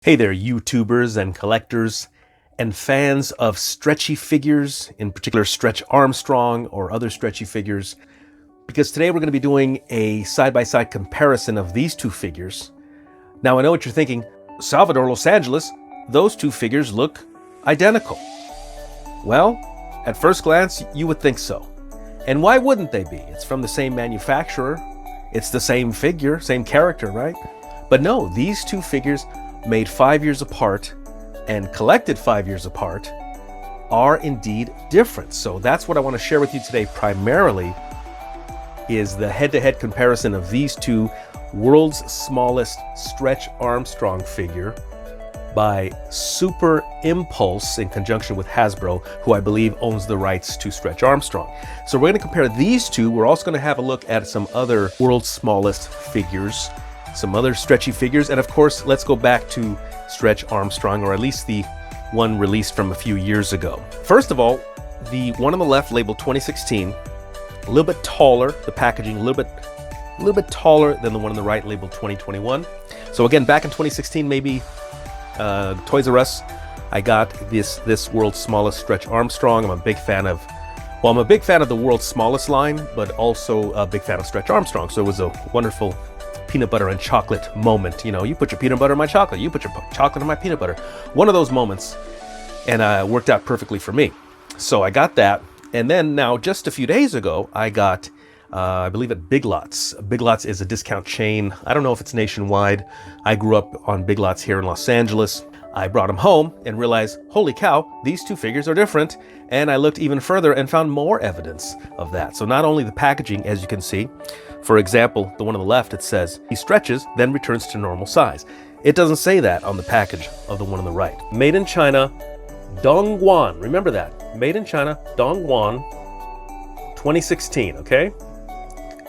Hey there, YouTubers and collectors and fans of stretchy figures, in particular Stretch Armstrong or other stretchy figures, because today we're going to be doing a side-by-side comparison of these two figures. Now, I know what you're thinking, Salvador Los Angeles, those two figures look identical. Well, at first glance, you would think so. And why wouldn't they be? It's from the same manufacturer. It's the same figure, same character, right? But no, these two figures made 5 years apart and collected 5 years apart are indeed different. So that's what I want to share with you today primarily is the head-to-head comparison of these two world's smallest Stretch Armstrong figure by Super Impulse in conjunction with Hasbro, who I believe owns the rights to Stretch Armstrong. So we're going to compare these two. We're also going to have a look at some other world's smallest figures, some other stretchy figures, and of course, let's go back to Stretch Armstrong, or at least the one released from a few years ago. First of all, the one on the left labeled 2016, a little bit taller, the packaging a little bit taller than the one on the right labeled 2021. So again, back in 2016, maybe Toys R Us, I got this world's smallest Stretch Armstrong. I'm a big fan of the world's smallest line, but also a big fan of Stretch Armstrong. So it was a wonderful peanut butter and chocolate moment. You know, you put your peanut butter in my chocolate, you put your chocolate in my peanut butter. One of those moments, and it worked out perfectly for me. So I got that, and then now just a few days ago, I got, I believe at Big Lots. Big Lots is a discount chain. I don't know if it's nationwide. I grew up on Big Lots here in Los Angeles. I brought them home and realized, holy cow, these two figures are different. And I looked even further and found more evidence of that. So not only the packaging, as you can see, for example, the one on the left, it says, he stretches, then returns to normal size. It doesn't say that on the package of the one on the right. Made in China, Dongguan. Remember that. Made in China, Dongguan, 2016, okay?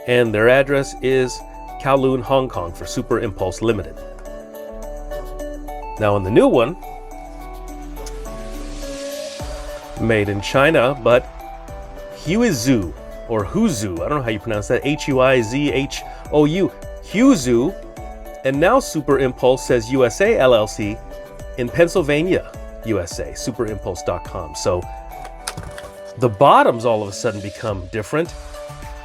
And their address is Kowloon, Hong Kong for Super Impulse Limited. Now on the new one, made in China, but Huizhou, or Huizhou, I don't know how you pronounce that, Huizhou, Huizhou, and now Super Impulse says USA LLC in Pennsylvania, USA, superimpulse.com. So the bottoms all of a sudden become different.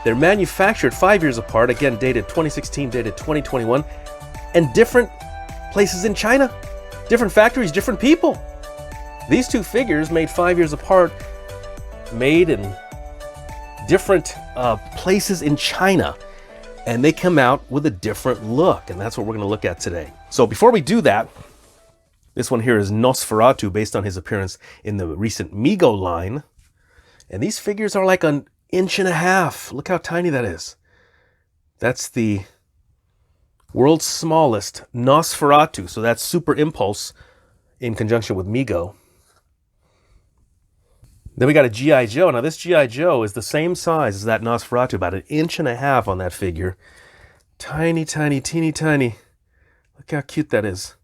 They're manufactured 5 years apart, again dated 2016, dated 2021, and different places in China, different factories, different people. These two figures made 5 years apart, made in different places in China, and they come out with a different look, and that's what we're going to look at today. So before we do that, this one here is Nosferatu, based on his appearance in the recent Mego line, and these figures are like an inch and a half. Look how tiny that is. That's the world's smallest Nosferatu, so that's Super Impulse in conjunction with Mego. Then we got a G.I. Joe. Now this G.I. Joe is the same size as that Nosferatu, about an inch and a half on that figure. Tiny, tiny, teeny tiny. Look how cute that is.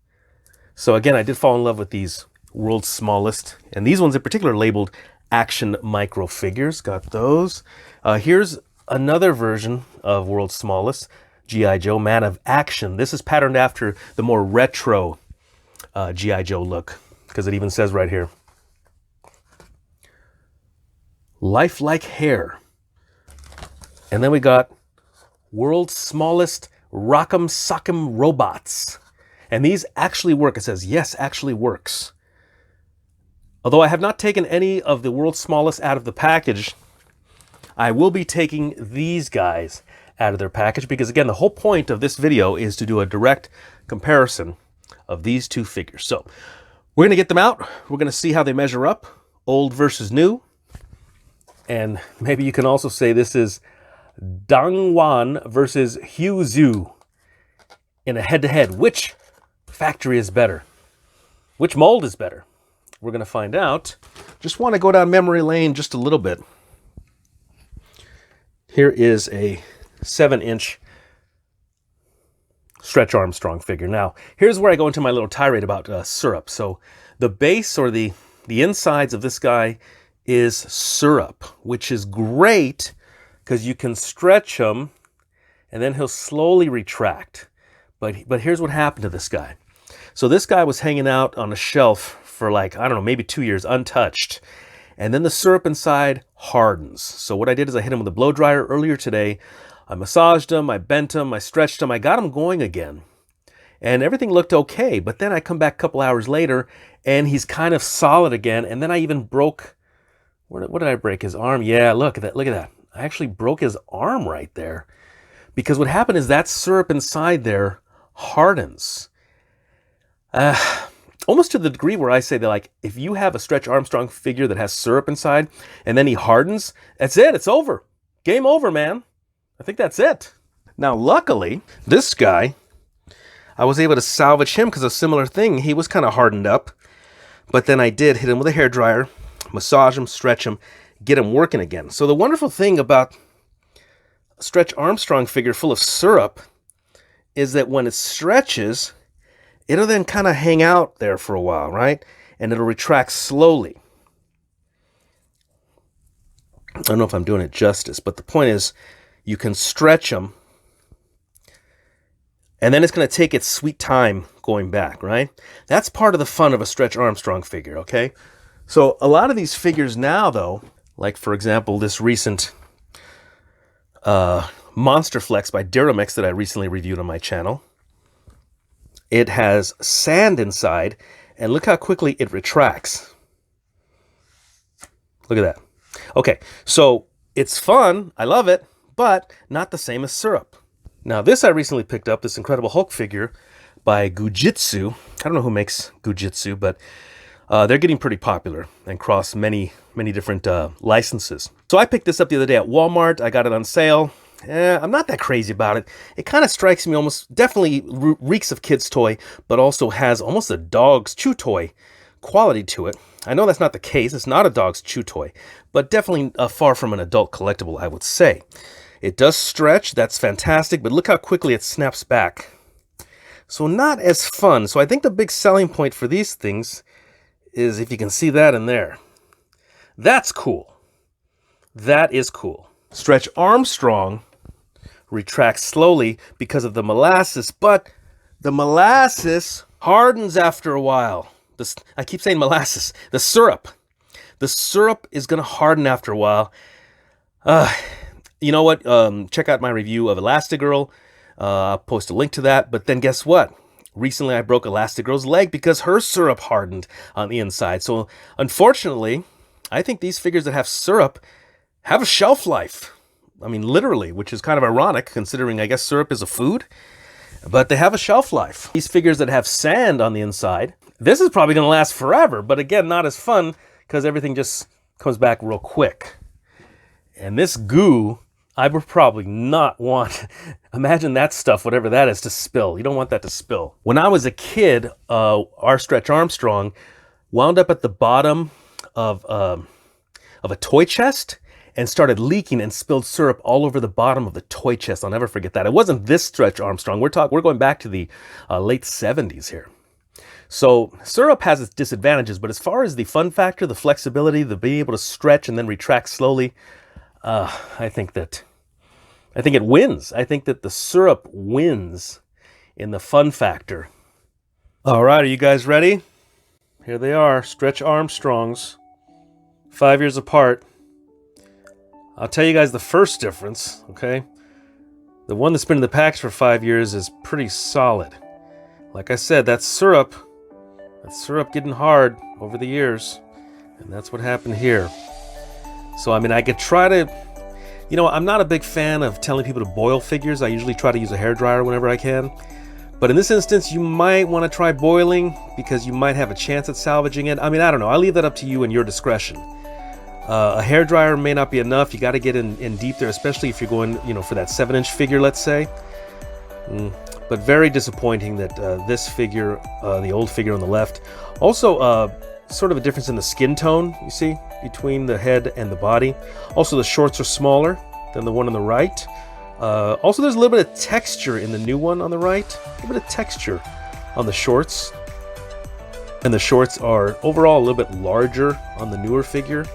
So again, I did fall in love with these world's smallest. And these ones in particular labeled Action Micro Figures. Got those. Here's another version of world's smallest, G.I. Joe, Man of Action. This is patterned after the more retro G.I. Joe look, because it even says right here, lifelike hair. And then we got world's smallest Rock'em Sock'em Robots. And these actually work. It says, yes, actually works. Although I have not taken any of the world's smallest out of the package, I will be taking these guys out of their package because, again, the whole point of this video is to do a direct comparison of these two figures. So we're going to get them out. We're going to see how they measure up, old versus new. And maybe you can also say this is Dongguan versus Huizhou in a head-to-head. Which factory is better? Which mold is better? We're going to find out. Just want to go down memory lane just a little bit. Here is a 7-inch Stretch Armstrong figure. Now, here's where I go into my little tirade about syrup. So the base, or the insides of this guy, is syrup, which is great because you can stretch him and then he'll slowly retract. But here's what happened to this guy. So this guy was hanging out on a shelf for like, I don't know, maybe 2 years untouched. And then the syrup inside hardens. So what I did is I hit him with a blow dryer earlier today. I massaged him, I bent him, I stretched him, I got him going again. And everything looked okay. But then I come back a couple hours later and he's kind of solid again. And then I even broke, what did I break? His arm? Yeah, look at that, look at that. I actually broke his arm right there. Because what happened is that syrup inside there hardens. Almost to the degree where I say that, like, if you have a Stretch Armstrong figure that has syrup inside and then he hardens, that's it, it's over. Game over, man. I think that's it. Now, luckily, this guy, I was able to salvage him because of a similar thing. He was kind of hardened up, but then I did hit him with a hairdryer, massage him, stretch him, get him working again. So the wonderful thing about a Stretch Armstrong figure full of syrup is that when it stretches, it'll then kind of hang out there for a while, right? And it'll retract slowly. I don't know if I'm doing it justice, but the point is you can stretch them and then it's going to take its sweet time going back, right? That's part of the fun of a Stretch Armstrong figure, okay? So a lot of these figures now, though, like, for example, this recent Monster Flex by Diramix that I recently reviewed on my channel, it has sand inside, and look how quickly it retracts. Look at that. Okay, so it's fun, I love it, but not the same as syrup. Now this I recently picked up, this Incredible Hulk figure by Gujitsu. I don't know who makes Gujitsu, but they're getting pretty popular and cross many different licenses. So I picked this up the other day at Walmart. I got it on sale. I'm not that crazy about it. It kind of strikes me almost, definitely reeks of kid's toy, but also has almost a dog's chew toy quality to it. I know that's not the case. It's not a dog's chew toy, but definitely far from an adult collectible, I would say. It does stretch. That's fantastic, but look how quickly it snaps back. So not as fun. So I think the big selling point for these things is if you can see that in there. That's cool. That is cool. Stretch Armstrong retracts slowly because of the molasses, but the molasses hardens after a while. I keep saying molasses. The syrup. The syrup is going to harden after a while. You know what? Check out my review of Elastigirl. I'll post a link to that. But then guess what? Recently I broke Elastigirl's leg because her syrup hardened on the inside. So unfortunately, I think these figures that have syrup have a shelf life. I mean, literally, which is kind of ironic considering, I guess, syrup is a food. But they have a shelf life. These figures that have sand on the inside, this is probably going to last forever. But again, not as fun because everything just comes back real quick. And this goo, I would probably not want, imagine that stuff, whatever that is, to spill. You don't want that to spill. When I was a kid, our Stretch Armstrong wound up at the bottom of a toy chest and started leaking and spilled syrup all over the bottom of the toy chest. I'll never forget that. It wasn't this Stretch Armstrong. We're going back to the late 70s here. So syrup has its disadvantages, but as far as the fun factor, the flexibility, the being able to stretch and then retract slowly, I think it wins. I think that the syrup wins in the fun factor. All right, are you guys ready? Here they are, Stretch Armstrongs, 5 years apart. I'll tell you guys the first difference, okay? The one that's been in the packs for 5 years is pretty solid. Like I said, that's syrup getting hard over the years, and that's what happened here. So, I mean, I could try to, you know, I'm not a big fan of telling people to boil figures. I usually try to use a hairdryer whenever I can. But in this instance, you might want to try boiling because you might have a chance at salvaging it. I mean, I don't know. I'll leave that up to you and your discretion. A hairdryer may not be enough. You got to get in deep there, especially if you're going, you know, for that 7-inch figure, let's say. But very disappointing that this figure, the old figure on the left, also sort of a difference in the skin tone, you see, between the head and the body. Also, the shorts are smaller than the one on the right. Also, there's a little bit of texture in the new one on the right. A little bit of texture on the shorts. And the shorts are overall a little bit larger on the newer figure.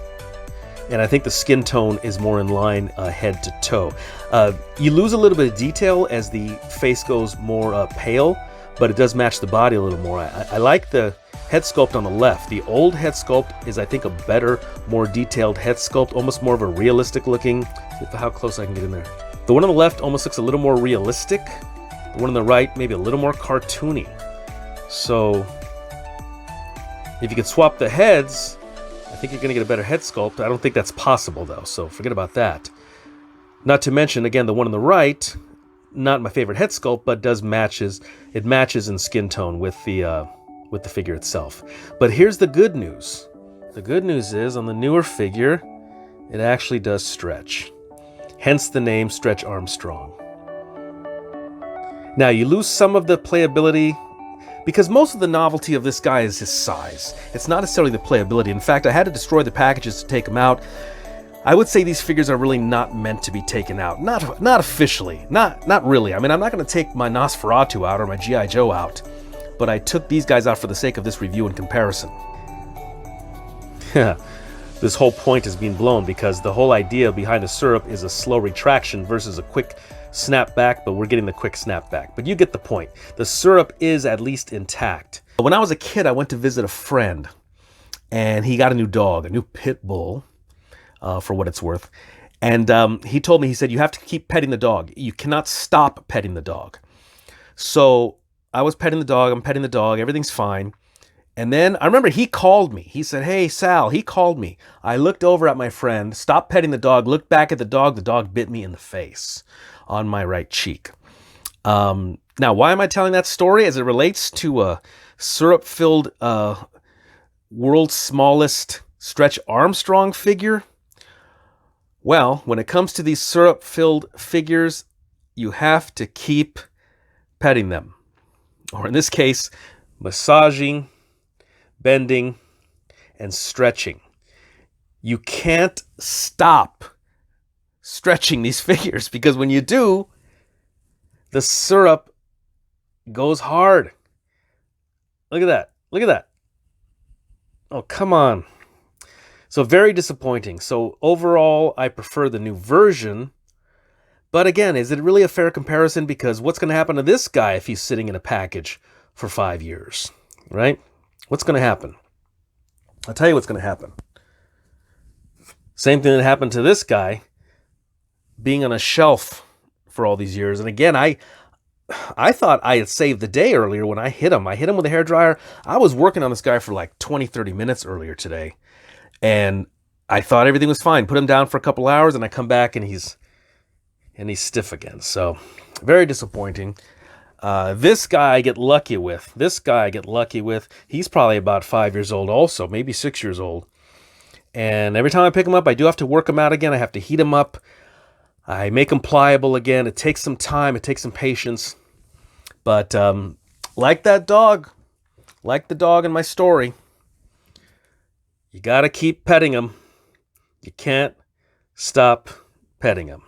And I think the skin tone is more in line head to toe. You lose a little bit of detail as the face goes more pale, but it does match the body a little more. I like the head sculpt on the left. The old head sculpt is, I think, a better, more detailed head sculpt, almost more of a realistic looking. How close I can get in there. The one on the left almost looks a little more realistic. The one on the right, maybe a little more cartoony. So if you could swap the heads, I think you're going to get a better head sculpt. I don't think that's possible, though, so forget about that. Not to mention, again, the one on the right, not my favorite head sculpt, but it matches in skin tone with the figure itself. But here's the good news. The good news is, on the newer figure, it actually does stretch. Hence the name Stretch Armstrong. Now, you lose some of the playability, because most of the novelty of this guy is his size. It's not necessarily the playability. In fact, I had to destroy the packages to take them out. I would say these figures are really not meant to be taken out. Not officially. Not really. I mean, I'm not going to take my Nosferatu out or my G.I. Joe out, but I took these guys out for the sake of this review and comparison. This whole point is being blown because the whole idea behind the syrup is a slow retraction versus a quick snap back, but we're getting the quick snap back. But you get the point. The syrup is at least intact. When I was a kid, I went to visit a friend, and he got a new dog, a new pit bull, for what it's worth. And he told me, he said, you have to keep petting the dog. You cannot stop petting the dog. So I was petting the dog. I'm petting the dog. Everything's fine. And then I remember he called me. He said, hey, Sal, he called me. I looked over at my friend, stopped petting the dog, looked back at the dog. The dog bit me in the face on my right cheek. Now, why am I telling that story? As it relates to a syrup-filled world's smallest Stretch Armstrong figure? Well, when it comes to these syrup-filled figures, you have to keep petting them. Or in this case, massaging, bending, and stretching. You can't stop stretching these figures, because when you do, the syrup goes hard. Look at that. Look at that. Oh, come on. So very disappointing. So overall, I prefer the new version. But again, is it really a fair comparison? Because what's going to happen to this guy if he's sitting in a package for 5 years, right? What's going to happen? I'll tell you what's going to happen. Same thing that happened to this guy being on a shelf for all these years. And again, I thought I had saved the day earlier when I hit him. I hit him with a hairdryer. I was working on this guy for like 20, 30 minutes earlier today. And I thought everything was fine. Put him down for a couple hours, and I come back and he's stiff again. So very disappointing. This guy I get lucky with. He's probably about 5 years old also, maybe 6 years old. And every time I pick him up, I do have to work him out again. I have to heat him up. I make him pliable again. It takes some time. It takes some patience. But like that dog, like the dog in my story, you got to keep petting him. You can't stop petting him.